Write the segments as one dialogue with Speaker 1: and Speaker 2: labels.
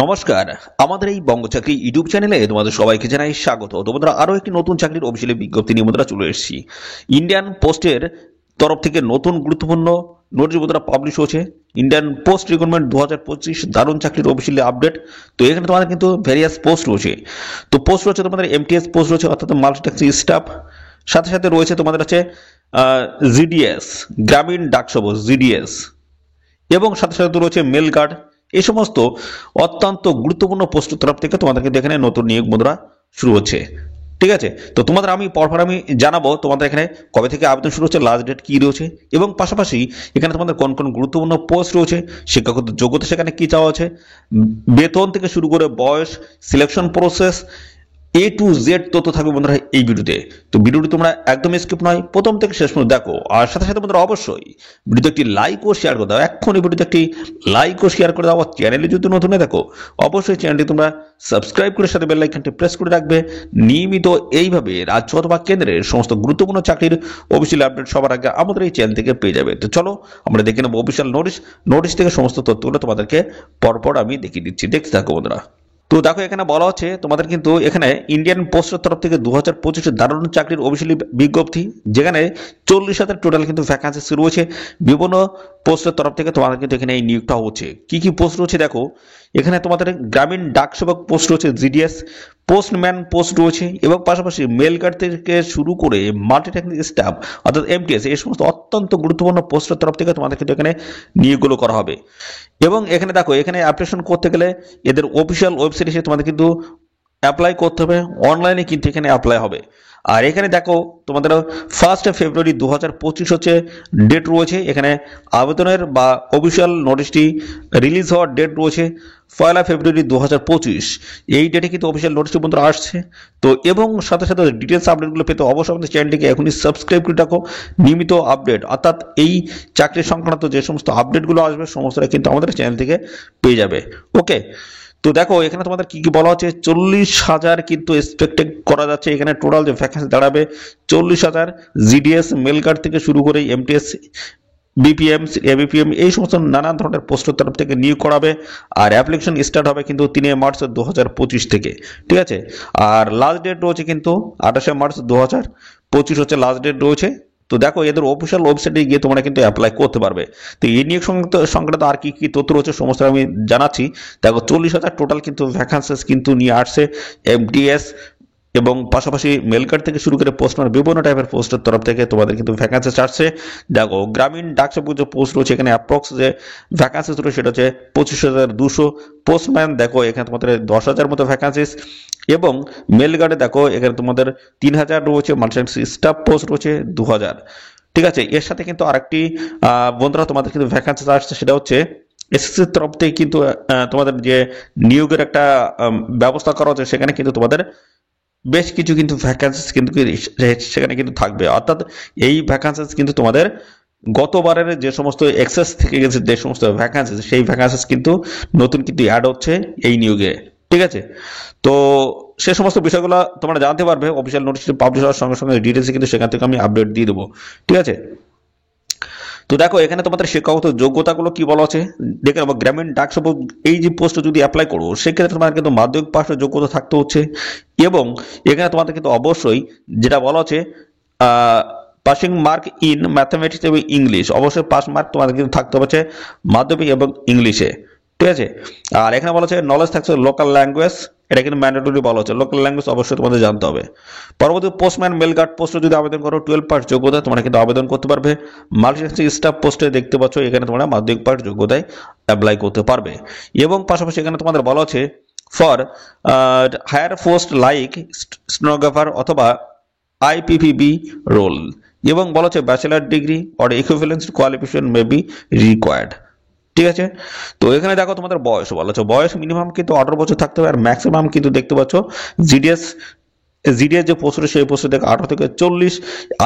Speaker 1: নমস্কার, আমাদের এই বঙ্গ চাকরি ইউটিউব চ্যানেলে তোমাদের সবাইকে জানাই স্বাগত। তো বন্ধুরা, আরও একটি নতুন চাকরির অফিসিয়ালি বিজ্ঞপ্তি নিয়ে বন্ধুরা চলে এসেছি। ইন্ডিয়ান পোস্টের তরফ থেকে নতুন গুরুত্বপূর্ণ নোটিশ বন্ধুরা পাবলিশ হয়েছে। ইন্ডিয়ান পোস্ট রিক্রুটমেন্ট 2025 দারুণ চাকরির অফিসিয়ালি আপডেট। তো এখানে তোমাদের কিন্তু ভেরিয়াস পোস্ট রয়েছে। তো পোস্ট রয়েছে তোমাদের এমটিএস পোস্ট রয়েছে, অর্থাৎ মাল্টিটাস্কিং স্টাফ। সাথে সাথে রয়েছে তোমাদের আছে জিডিএস, গ্রামীণ ডাক সেবক জিডিএস, এবং সাথে সাথে রয়েছে মেল গার্ড। এই সমস্ত অত্যন্ত গুরুত্বপূর্ণ পোস্টের তরফ থেকে তোমাদের কিন্তু এখানে নতুন নিয়োগ বন্ধুরা শুরু হচ্ছে। ঠিক আছে, তো তোমাদের আমি পরপর আমি জানাবো তোমাদের এখানে কবে থেকে আবেদন শুরু হচ্ছে, লাস্ট ডেট কি রয়েছে, এবং পাশাপাশি এখানে তোমাদের কোন কোন গুরুত্বপূর্ণ পোস্ট রয়েছে, শিক্ষাগত যোগ্যতা সেখানে কি চাওয়া আছে, বেতন থেকে শুরু করে বয়স, selection process, A to Z তথ্য থাকবে বন্ধুরা এই ভিডিওতে। তো ভিডিওটি তোমরা একদম স্কিপ নয়, প্রথম থেকে শেষ পর্যন্ত দেখো। আর সাথে সাথে বন্ধুরা অবশ্যই ভিডিওতে একটি লাইক ও শেয়ার করে দাও। এখন এই ভিডিওতে একটি লাইক ও শেয়ার করে দাও। আর চ্যানেলে যদি নতুন হয়ে দেখো, অবশ্যই চ্যানেলটি তোমরা সাবস্ক্রাইব করে সাথে বেল আইকনটি প্রেস করে রাখবে। নিয়মিত এইভাবে রাজ্য অথবা কেন্দ্রের সমস্ত গুরুত্বপূর্ণ চাকরির অফিসিয়াল আপডেট সবার আগে আমাদের এই চ্যানেল থেকে পেয়ে যাবে। তো চলো আমরা দেখে নেবো অফিসিয়াল নোটিশ থেকে সমস্ত তথ্যগুলো তোমাদেরকে পরপর আমি দেখিয়ে দিচ্ছি, দেখতে থাকো বন্ধুরা। তো দেখো, এখানে বলা হচ্ছে তোমাদের কিন্তু এখানে ইন্ডিয়ান পোস্টের তরফ থেকে 2025 দারুণ চাকরির অফিসিয়ালি বিজ্ঞপ্তি, যেখানে 40,000 টোটাল কিন্তু ভ্যাকান্সি রয়েছে। বিভিন্ন পোস্টের তরফ থেকে তোমাদের কিন্তু এখানে এই নিয়োগটা হচ্ছে। কি কি পোস্ট রয়েছে দেখো, এখানে তোমাদের গ্রামীণ ডাক সেবক পোস্ট রয়েছে জিডিএস, পোস্টম্যান পোস্ট রয়েছে, এবং পাশাপাশি মেল গার্ড থেকে শুরু করে মাল্টিটাস্কিং স্টাফ অর্থাৎ এমটিএস, এই সমস্ত অত্যন্ত গুরুত্বপূর্ণ পোস্টের তরফ থেকে তোমাদের কিন্তু এখানে নিয়োগগুলো করা হবে। এবং এখানে দেখো, এখানে অ্যাপ্লিকেশন করতে গেলে এদের অফিসিয়াল ওয়েবসাইটে এসে তোমাদের কিন্তু অ্যাপ্লাই করতে হবে, অনলাইনে কিন্তু এখানে অ্যাপ্লাই হবে। আর এখানে দেখো তোমাদের 1 ফেব্রুয়ারি 2025 হচ্ছে ডেট রয়েছে। এখানে আবেদনের বা অফিসিয়াল নোটিশটি রিলিজ হওয়ার ডেট রয়েছে 1 ফেব্রুয়ারি 2025। এই ডেটে কিন্তু অফিসিয়াল নোটিশটি বন্ধুরা আসছে। তো এবং সাথে সাথে ডিটেলস আপডেটগুলো পেতে অবশ্যই আমাদের চ্যানেলটিকে এখনই সাবস্ক্রাইব করে রাখো। নিয়মিত আপডেট অর্থাৎ এই চাকরি সংক্রান্ত যে সমস্ত আপডেটগুলো আসবে সমস্তটা কিন্তু আমাদের চ্যানেল থেকে পেয়ে যাবে। ওকে, তো দেখো এখানে তোমাদের কি কি বলা হচ্ছে, 40,000 কিন্তু এক্সপেক্টেড করা যাচ্ছে। এখানে টোটাল যে ভ্যাকেন্সি দাঁড়াবে 40,000। জিডিএস, মেল গার্ড থেকে শুরু করে এমটিএস, বিপিএম, এবিপিএম, এই সমস্ত নানান ধরনের পোস্টের তরফ থেকে নিয়োগ করাবে। আর অ্যাপ্লিকেশন স্টার্ট হবে কিন্তু 3 মার্চ 2025 থেকে। ঠিক আছে, আর লাস্ট ডেট রয়েছে কিন্তু 28 মার্চ 2025 হচ্ছে লাস্ট ডেট রয়েছে। তো দেখো এদের অফিসিয়াল ওয়েবসাইটে গিয়ে তোমরা কিন্তু অ্যাপ্লাই করতে পারবে। তো এই নিয়োগ সংক্রান্ত আর কি কি তথ্য রয়েছে সমস্ত আমি জানাচ্ছি। দেখো 40,000 টোটাল কিন্তু ভ্যাকান্সিস কিন্তু নিয়ে আসছে এমটিএস, এবং পাশাপাশি মেল কার্ড থেকে শুরু করে পোস্টম্যান বিভিন্ন টাইপের পোস্টের তরফ থেকে তোমাদের কিন্তু ভ্যাকান্সিস আসছে। দেখো গ্রামীণ ডাক সেবক যে পোস্ট রয়েছে এখানে অ্যাপ্রক্স যে ভ্যাকান্সিস রয়েছে সেটা হচ্ছে 25,200। পোস্টম্যান দেখো এখানে তোমাদের 10,000 মতো ভ্যাকান্সিস, এবং মেল গার্ডে দেখো এখানে তোমাদের 3,000 রয়েছে, মাল্টিটাস্কিং স্টাফ পোস্ট রয়েছে 2,000। ঠিক আছে, এর সাথে কিন্তু আরেকটি বন্ধুরা তোমাদের কিন্তু ভ্যাকান্সিস আসছে, সেটা হচ্ছে এসএসসির তরফ থেকে কিন্তু তোমাদের যে নিয়োগের একটা ব্যবস্থা করা হচ্ছে, সেখানে কিন্তু তোমাদের বেশ কিছু কিন্তু ভ্যাকান্সিস কিন্তু সেখানে কিন্তু থাকবে। অর্থাৎ এই ভ্যাকান্সিস কিন্তু তোমাদের গতবারের যে সমস্ত এক্সেস থেকে গেছে যে সমস্ত ভ্যাকান্সিস, সেই ভ্যাকান্সিস কিন্তু নতুন কিন্তু অ্যাড হচ্ছে এই নিয়োগে। ঠিক আছে, তো সে সমস্ত বিষয়গুলো তোমরা জানতে পারবে অফিসিয়াল নোটিশ পাবলিশ হওয়ার সঙ্গে সঙ্গে ডিটেলসে কিন্তু সেখান থেকে আমি আপডেট দিয়ে দেবো। ঠিক আছে, তো দেখো এখানে তোমাদের শিক্ষাগত যোগ্যতাগুলো কি বলা আছে দেখে নেবো। গ্রামীণ ডাক সেবক এই যে পোস্টে যদি অ্যাপ্লাই করো সেক্ষেত্রে তোমাদের কিন্তু মাধ্যমিক পাশের যোগ্যতা থাকতে হচ্ছে, এবং এখানে তোমাদের কিন্তু অবশ্যই যেটা বলা আছে পাসিং মার্ক ইন ম্যাথামেটিক্স এবং ইংলিশ, অবশ্যই পাস মার্ক তোমাদের কিন্তু থাকতে হচ্ছে মাধ্যমিক এবং ইংলিশে। ঠিক আছে, আর এখানে বলা হচ্ছে নলেজ থাকছে লোকাল ল্যাঙ্গুয়েজ, এটা কিন্তু ম্যান্ডেটরি বলা হচ্ছে, লোকাল ল্যাঙ্গুয়েজ অবশ্যই তোমাদের জানতে হবে। পরবর্তী পোস্টম্যান মেল গার্ড পোস্টে যদি আবেদন করো 12 পাস যোগ্যতা তোমরা কিন্তু আবেদন করতে পারবে। মাল্টিটাস্কিং স্টাফ পোস্টে দেখতে পাচ্ছ এখানে তোমরা মাধ্যমিক পাস যোগ্যতায় অ্যাপ্লাই করতে পারবে। এবং পাশাপাশি এখানে তোমাদের বলা হচ্ছে for higher post like stenographer অথবা আইপিপিবি রোল, এবং বলা হচ্ছে bachelor degree or equivalent qualification may be required. ঠিক আছে, তো এখানে দেখো তোমাদের বয়স বলা হচ্ছে, বয়স মিনিমাম কিন্তু 18 বছর থাকতে হবে, আর ম্যাক্সিমাম কিন্তু দেখতে পাচ্ছ জিডিএস যে পোস্ট সেই পোস্টে দেখো 18 থেকে 40,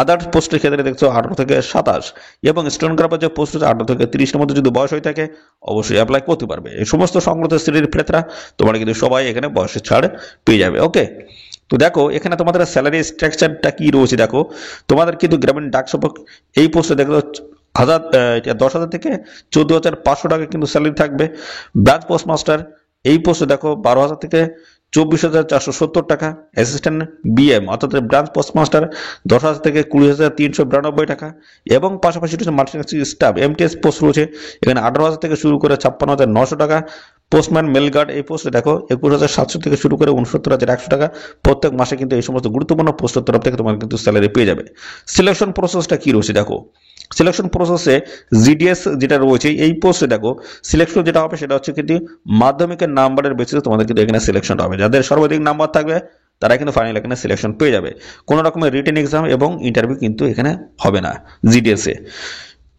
Speaker 1: আদার্স পোস্টের ক্ষেত্রে দেখছো 18 থেকে 27, এবং স্টেনোগ্রাফার যে পোস্ট হচ্ছে 18 থেকে 30-এর মধ্যে যদি বয়স হয়ে থাকে অবশ্যই অ্যাপ্লাই করতে পারবে। এই সমস্ত সংগত শ্রেণীর প্রেতারা তোমরা কিন্তু সবাই এখানে বয়সের ছাড় পেয়ে যাবে। ওকে, তো দেখো এখানে তোমাদের স্যালারি স্ট্রাকচারটা কি রয়েছে। দেখো তোমাদের কিন্তু গ্রামীণ ডাক সেবক এই পোস্টে দেখো 10,000 থেকে 14,500 টাকা কিন্তু স্যালারি থাকবে। ব্রাঞ্চ পোস্টমাস্টার এই পোস্টে দেখো 12,000 থেকে 24,470 টাকা। অ্যাসিস্ট্যান্ট বিএম অর্থাৎ ব্রাঞ্চ পোস্টমাস্টার 10,000 থেকে 20,392 টাকা। এবং পাশাপাশি রয়েছে মাল্টিনেশনাল স্টাফ এমটিএস পোস্ট রয়েছে, এখানে 18,000 থেকে শুরু করে 56,900 টাকা। পোস্টম্যান মেল গার্ড এই পোস্টে দেখো 21,700 থেকে শুরু করে 69,100 টাকা। প্রত্যেক মাসে কিন্তু এই সমস্ত গুরুত্বপূর্ণ পোস্টের তরফ থেকে তোমার কিন্তু স্যালারি পেয়ে যাবে। সিলেকশন প্রসেসটা কি রয়েছে দেখো, সিলেকশন প্রসেসে জিডিএস যেটা রয়েছে এই পোস্টে দেখো সিলেকশন যেটা হবে সেটা হচ্ছে কিন্তু মাধ্যমিকের নাম্বারের বেসিসে তোমাদের কিন্তু এখানে সিলেকশন হবে। যাদের সর্বাধিক নাম্বার থাকবে তারা কিন্তু ফাইনাল এখানে সিলেকশন পেয়ে যাবে। কোনো রকমের রিটেন এক্সাম এবং ইন্টারভিউ কিন্তু এখানে হবে না জিডিএস এ।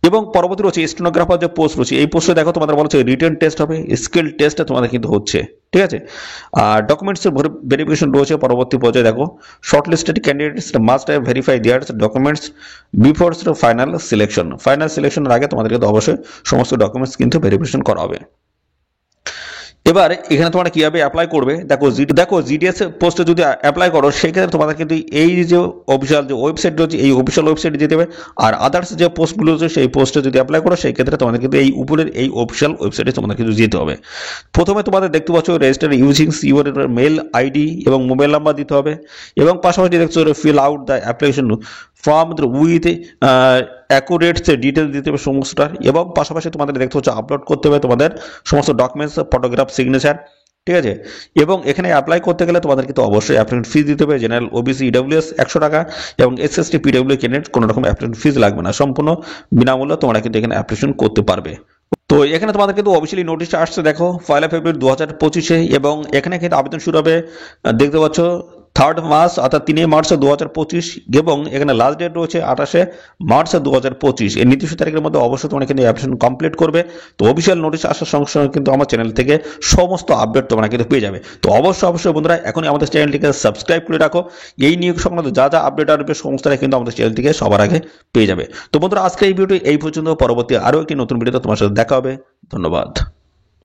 Speaker 1: এবং পরবর্তী রয়েছে স্টেনোগ্রাফার যে পোস্ট রয়েছে এই পোস্টে দেখো তোমাদের বলা হচ্ছে রিটেন টেস্ট হবে, স্কিল টেস্টটা তোমাদের কিন্তু হচ্ছে, ঠিক আছে। আর ডকুমেন্টসের ভেরিফিকেশন রয়েছে পরবর্তী পর্যায়ে দেখো shortlisted candidates must have verify their documents before final selection. Final সিলেকশনের আগে তোমাদের কিন্তু অবশ্যই সমস্ত ডকুমেন্টস কিন্তু ভেরিফিকেশন করা হবে। এবার এখানে তোমরা কিভাবে অ্যাপ্লাই করবে দেখো জিডিএস পোস্টে যদি অ্যাপ্লাই করো সেক্ষেত্রে তোমাদের কিন্তু এই যে অফিসিয়াল যে ওয়েবসাইট রয়েছে এই অফিসিয়াল ওয়েবসাইটে যেতে হবে। আর আদার্স যে পোস্টগুলো রয়েছে সেই পোস্টে যদি অ্যাপ্লাই করো সেই ক্ষেত্রে তোমাদের কিন্তু এই উপরের এই অফিসিয়াল ওয়েবসাইটে তোমাদের কিন্তু যেতে হবে। প্রথমে তোমাদের দেখতে পাচ্ছ register using your mail ID এবং মোবাইল নাম্বার দিতে হবে এবং পাশাপাশি দেখছো fill out the application form with accurate details দিতে হবে সমস্তটার। এবং পাশাপাশি তোমাদের দেখতে হচ্ছে আপলোড করতে হবে তোমাদের সমস্ত ডকুমেন্টস, ফটোগ্রাফ, সিগনেচার, ঠিক আছে। এবং এখানে অ্যাপ্লাই করতে গেলে তোমাদের কিন্তু অবশ্যই অ্যাপ্লিকেন্ট ফিস দিতে হবে। জেনারেল ওবিসি ইডব্লিউএস 100 টাকা এবং এসএসটি পিডব্লিউ ক্যান্ডিডেট কোনো রকম অ্যাপ্লিকেন্ট ফিস লাগবে না, সম্পূর্ণ বিনামূল্যে তোমরা কিন্তু এখানে অ্যাপ্লিকেশন করতে পারবে। তো এখানে তোমাদের কিন্তু অফিসিয়ালি নোটিশ আসছে দেখো 1 ফেব্রুয়ারি 2025 এবং এখানে কিন্তু আবেদন শুরু হবে দেখতে পাচ্ছ 3 মার্চ অর্থাৎ 3 মার্চ 2025 এবং এখানে লাস্ট ডেট রয়েছে 28 মার্চ 2025। এই নির্দিষ্ট তারিখের মধ্যে অবশ্যই তোমরা কিন্তু অ্যাপ্লিকেশন কমপ্লিট করবে। তো অফিসিয়াল নোটিশ আসার সঙ্গে সঙ্গে কিন্তু আমার চ্যানেল থেকে সমস্ত আপডেট তোমরা কিন্তু পেয়ে যাবে। তো অবশ্যই বন্ধুরা এখনই আমাদের চ্যানেলটিকে সাবস্ক্রাইব করে রাখো, এই নিয়োগ সংক্রান্ত যা যা আপডেট আসবে সমস্তটা কিন্তু আমাদের চ্যানেল থেকে সবার আগে পেয়ে যাবে। তো বন্ধুরা আজকে এই ভিডিওটি এই পর্যন্ত, পরবর্তী আরও একটি নতুন ভিডিওতে তোমার সাথে দেখা হবে। ধন্যবাদ।